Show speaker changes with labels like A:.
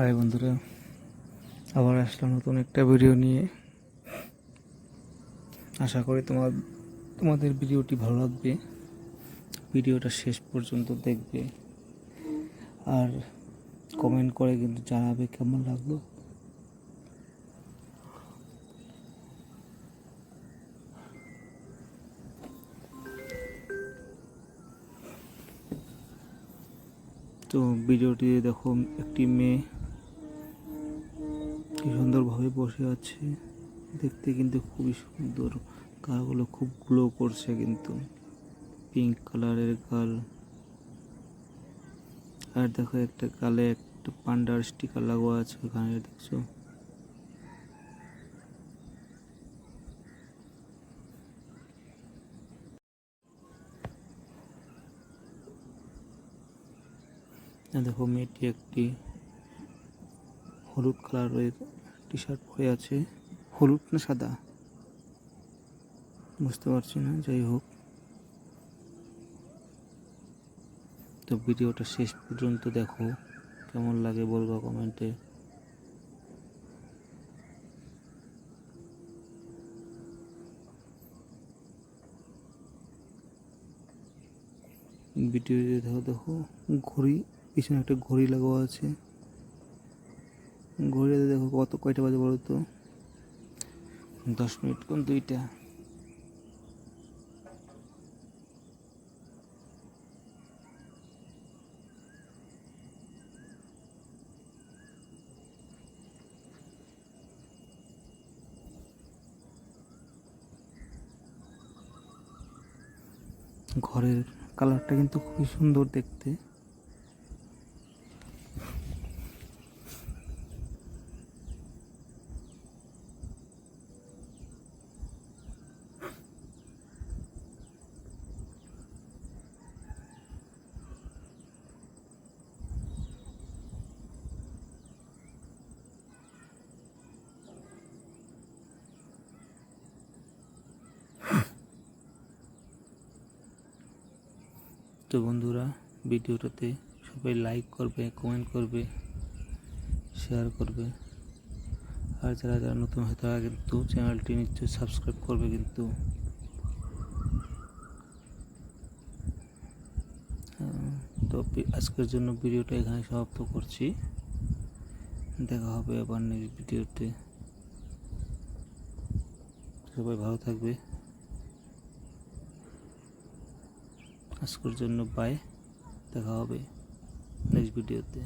A: High বন্ধুরা, আবার আসলাম নতুন একটা ভিডিও নিয়ে। আশা করি তোমাদের ভিডিওটি ভালো লাগবে। ভিডিওটা শেষ পর্যন্ত দেখবে আর কমেন্ট করে কিন্তু জানাবে কেমন লাগলো। তো ভিডিওটি দেখো, একটি মেয়ে কি সুন্দরভাবে বসে আছে। দেখতে কিন্তু খুবই সুন্দর, গালগুলো খুব গ্লো করছে, কিন্তু পিঙ্ক কালারের গাল। আর দেখো একটা গালে একটা পান্ডার স্টিকার লাগা আছে, ওখানে দেখছো। দেখো মেয়েটি একটি হলুদ কালারের টি শার্ট পরে আছে। হলুদ না সাদা বুঝতে পারছি না, যাই হোক। তো ভিডিওটা শেষ পর্যন্ত দেখো, কেমন লাগে বলবা কমেন্টে। ভিডিওতে দেখো ঘড়ি, পিছনে একটা ঘড়ি লাগা আছে। ঘড়িতে দেখো কয়টা বাজে বলো তো, 10 মিনিট কোন 2টা। ঘরের কালারটা কিন্তু খুবই সুন্দর দেখতে। তো বন্ধুরা, ভিডিওটাতে সবাই লাইক করবে, কমেন্ট করবে, শেয়ার করবে। আর যারা যারা নতুন হয় তারা কিন্তু চ্যানেলটি নিশ্চয়ই সাবস্ক্রাইব করবে কিন্তু। তো আজকের জন্য ভিডিওটা এখানে সমাপ্ত করছি। দেখা হবে আবার নেক্সট ভিডিওতে। সবাই ভালো থাকবে। আজকের জন্য বাই, দেখা হবে নেক্সট ভিডিওতে।